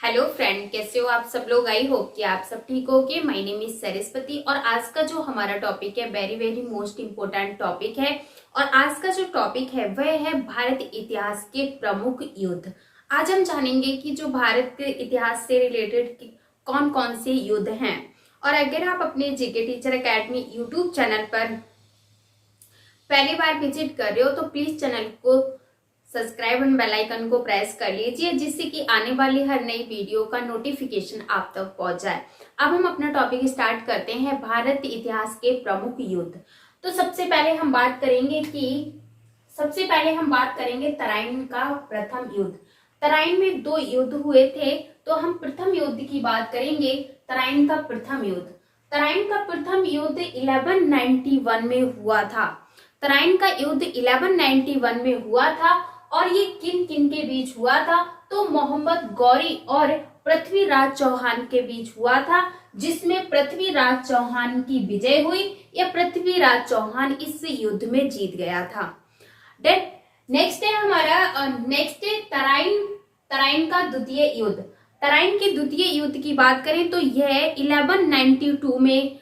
Hello friend, कैसे हो आप सब लोग। आई होप कि आप सब ठीक होगे। माय नेम इज सरस्वती और आज का जो हमारा टॉपिक है very very most important topic है। और आज का जो टॉपिक है वह है भारत इतिहास के प्रमुख युद्ध। आज हम जानेंगे कि जो भारत के इतिहास से रिलेटेड कौन कौन से युद्ध हैं। और अगर आप अपने GK teacher academy YouTube channel पर पहली बार विजिट कर रहे हो तो प्लीज चैनल को सब्सक्राइब एंड बेल आइकन को प्रेस कर लीजिए, जिससे कि आने वाली हर नई वीडियो का नोटिफिकेशन आप तक पहुंच जाए। अब हम अपना टॉपिक स्टार्ट करते हैं, भारत इतिहास के प्रमुख युद्ध। तो सबसे पहले हम बात करेंगे तराइन का प्रथम युद्ध। तराइन में 2 युद्ध हुए थे, तो हम प्रथम युद्ध की बात करेंगे। तराइन का प्रथम युद्ध 1191 में हुआ था। तराइन का युद्ध 1191 में हुआ था और ये किन किन के बीच हुआ था, तो मोहम्मद गौरी और पृथ्वीराज चौहान के बीच हुआ था, जिसमें पृथ्वीराज चौहान की विजय हुई या पृथ्वीराज चौहान इस युद्ध में जीत गया था। नेक्स्ट है तराइन का द्वितीय युद्ध। तराइन के द्वितीय युद्ध की बात करें तो यह 1192 में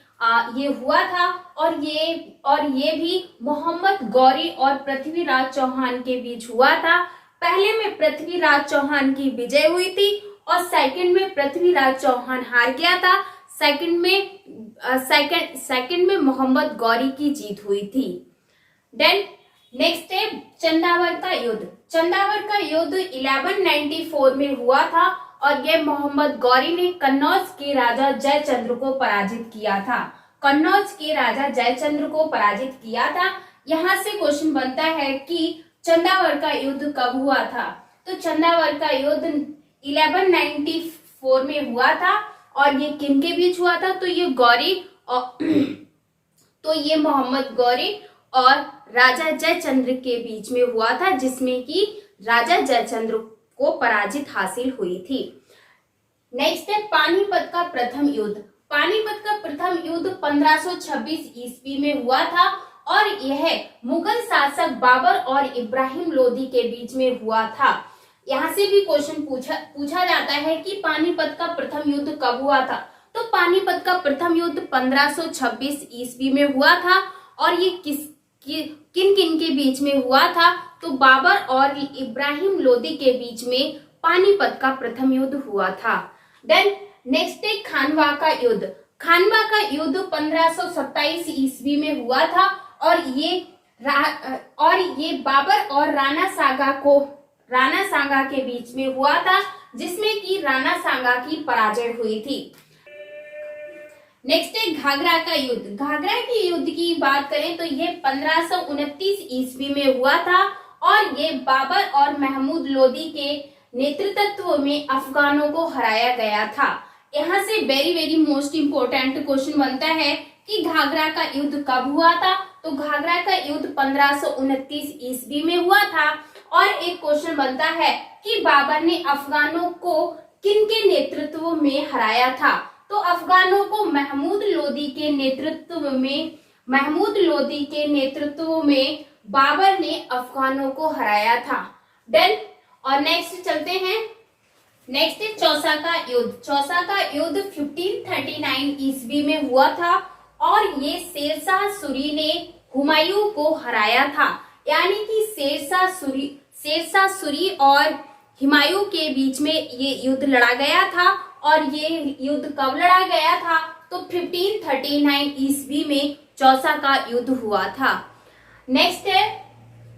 ये हुआ था और ये भी मोहम्मद गौरी और पृथ्वीराज चौहान के बीच हुआ था। पहले में पृथ्वीराज चौहान की विजय हुई थी और सेकंड में पृथ्वीराज चौहान हार गया था। सेकंड में मोहम्मद गौरी की जीत हुई थी। नेक्स्ट है चंदावर का युद्ध। चंदावर का युद्ध 1194 में हुआ था और यह मोहम्मद गौरी ने कन्नौज के राजा जयचंद्र को पराजित किया था। यहाँ से क्वेश्चन बनता है कि चंदावर का युद्ध कब हुआ था, तो चंदावर का युद्ध 1194 में हुआ था और ये किन के बीच हुआ था, तो ये मोहम्मद गौरी और राजा जयचंद्र के बीच में हुआ था, जिसमें कि राजा जयचंद्र को पराजित हासिल हुई थी। नेक्स्ट है पानीपत का प्रथम युद्ध। पानीपत का प्रथम युद्ध 1526 ईस्वी में हुआ था और यह मुगल शासक बाबर और इब्राहिम लोदी के बीच में हुआ था। यहाँ से भी क्वेश्चन पूछा जाता है कि पानीपत का प्रथम युद्ध कब हुआ था, तो पानीपत का प्रथम युद्ध 1526 ईस्वी में हुआ था और ये किन किन के बीच में हुआ था, तो बाबर और इब्राहिम लोदी के बीच में पानीपत का प्रथम युद्ध हुआ था। नेक्स्ट है खानवा का युद्ध। खानवा का युद्ध 1527 ईस्वी में हुआ था और ये बाबर और राणा सांगा के बीच में हुआ था, जिसमें कि राणा सांगा की पराजय हुई थी। नेक्स्ट है घाघरा का युद्ध। घाघरा के युद्ध की बात करें तो ये 1529 ईस्वी में हुआ था और ये बाबर और महमूद लोदी के नेतृत्व में अफगानों को हराया गया था। यहाँ से very very most important question बनता है कि घाघरा का युद्ध कब हुआ था, तो घाघरा का युद्ध 1529 ईस्वी में हुआ था। और एक क्वेश्चन बनता है कि बाबर ने अफगानों को किन के नेतृत्व में हराया था, तो अफगानों को महमूद लोदी के नेतृत्व में बाबर ने अफगानों को हराया था। और नेक्स्ट चलते हैं, नेक्स्ट है चौसा का युद्ध। चौसा का युद्ध 1539 ईस्वी में हुआ था और ये शेरशाह सूरी ने हुमायूं को हराया था। यानी कि शेरशाह सूरी और हुमायूं के बीच में ये युद्ध लड़ा गया था और ये युद्ध कब लड़ा गया था, तो 1539 ईस्वी में चौसा का युद्ध हुआ था। नेक्स्ट है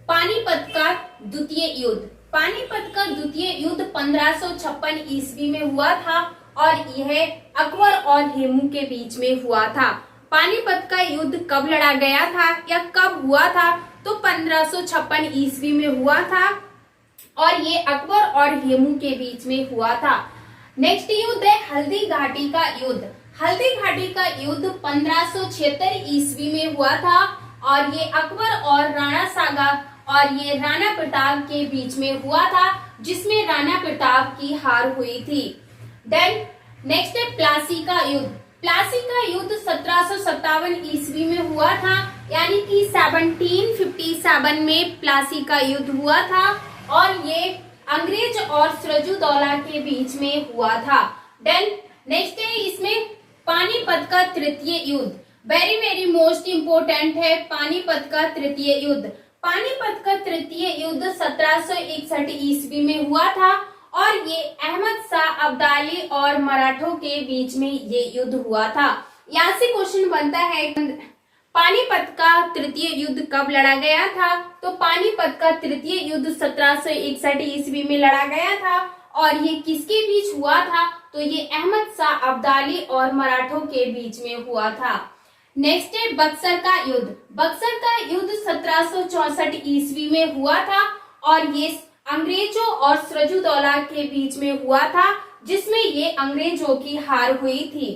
पानीपत का द्वितीय युद्ध। पानीपत का द्वितीय युद्ध 1556 ईस्वी में हुआ था और यह अकबर और हेमू के बीच में हुआ था। पानीपत का युद्ध कब लड़ा गया था या कब हुआ था, तो 1556 ईस्वी में हुआ था और ये अकबर और हेमू के बीच में हुआ था। नेक्स्ट युद्ध है हल्दी घाटी का युद्ध। हल्दी घाटी का युद्ध 1576 ईस्वी में हुआ था और ये अकबर और राणा प्रताप के बीच में हुआ था, जिसमें राणा प्रताप की हार हुई थी। नेक्स्ट है प्लासी का युद्ध। प्लासी का युद्ध 1757 ईस्वी में हुआ था, यानी कि 1757 में प्लासी का युद्ध हुआ था और ये अंग्रेज और सिराजुद्दौला के बीच में हुआ था। देन नेक्स्ट है इसमें पानीपत का तृतीय युद्ध, वेरी वेरी मोस्ट इंपोर्टेंट है पानीपत का तृतीय युद्ध। पानीपत का तृतीय युद्ध 1761 ईस्वी में हुआ था और ये अहमद शाह अब्दाली और मराठों के बीच में ये युद्ध हुआ था। यहाँ से क्वेश्चन बनता है पानीपत का तृतीय युद्ध कब लड़ा गया था? तो पानीपत का तृतीय युद्ध 1761 ईस्वी में लड़ा गया था और ये किसके बीच हुआ था? तो ये अहमद शाह अब्दाली और मराठों के बीच में हुआ था। नेक्स्ट है बक्सर का युद्ध। बक्सर का युद्ध 1764 ईस्वी में हुआ था और ये अंग्रेजों और सिराजुद्दौला के बीच में हुआ था, जिसमें ये अंग्रेजों की हार हुई थी।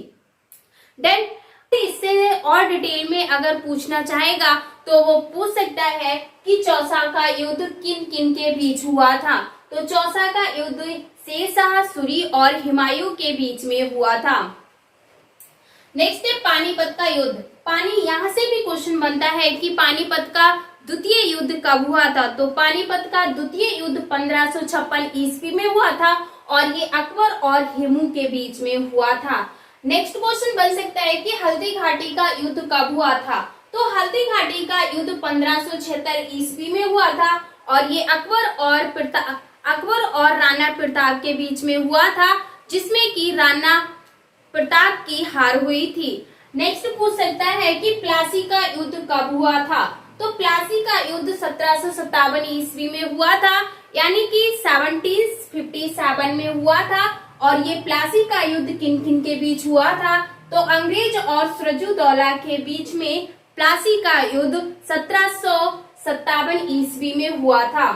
देन इससे और डिटेल में अगर पूछना चाहेगा तो वो पूछ सकता है कि चौसा का युद्ध किन किन के बीच हुआ था? तो चौसा का युद्ध शेरशाह सूरी और हुमायूं के बीच में हुआ था। नेक्स्ट है पानीपत का युद्ध। यहाँ से भी क्वेश्चन बनता है कि पानीपत का द्वितीय युद्ध कब हुआ था? तो पानीपत का द्वितीय युद्ध 1556 ईस्वी में हुआ था और ये अकबर और हुमायूं के बीच में हुआ था। नेक्स्ट क्वेश्चन बन सकता है कि हल्दी घाटी का युद्ध कब हुआ था? तो हल्दी घाटी का युद्ध 1576 ईस्वी में हुआ था और ये अकबर और राणा प्रताप के बीच में हुआ था, जिसमें कि राणा प्रताप की हार हुई थी। नेक्स्ट पूछ सकता है कि प्लासी का युद्ध कब हुआ था? तो प्लासी का युद्ध 1757 ईस्वी में हुआ था, यानी कि 1757 में हुआ था और ये प्लासी का युद्ध किन किन के बीच हुआ था? तो अंग्रेज और सिराजुद्दौला के बीच में प्लासी का युद्ध 1757 ईस्वी में हुआ था।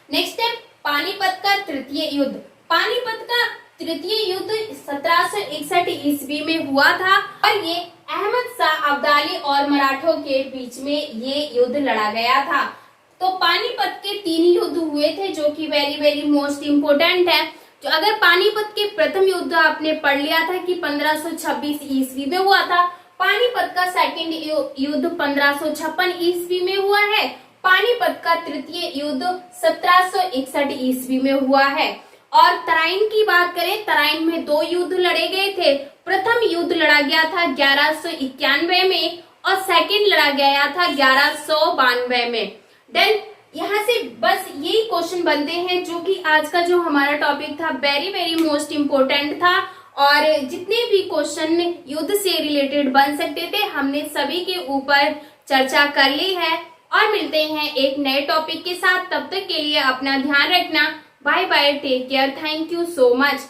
नेक्स्ट है पानीपत का तृतीय युद्ध। पानीपत का तृतीय युद्ध 1761 ईस्वी में हुआ था और ये अहमद शाह अब्दाली और मराठों के बीच में ये युद्ध लड़ा गया था। तो पानीपत के 3 युद्ध हुए थे जो कि वेरी वेरी मोस्ट इम्पोर्टेंट है। जो अगर पानीपत के प्रथम युद्ध आपने पढ़ लिया था कि 1526 ईस्वी में हुआ था, पानीपत का सेकंड युद्ध 1556 ईस्वी में हुआ है, पानीपत का तृतीय युद्ध 1761 ईस्वी में हुआ है। और तराइन की बात करें, तराइन में 2 युद्ध लड़े गए थे। प्रथम युद्ध लड़ा गया था 1191 में और सेकंड लड़ा गया था 1192 में। देन यहाँ से बस यही क्वेश्चन बनते हैं जो कि आज का जो हमारा टॉपिक था वेरी वेरी मोस्ट इम्पोर्टेंट था और जितने भी क्वेश्चन युद्ध से रिलेटेड बन सकते थे हमने सभी के ऊपर चर्चा कर ली है। और मिलते हैं एक नए टॉपिक के साथ, तब तक के लिए अपना ध्यान रखना। Bye bye, take care, thank you so much.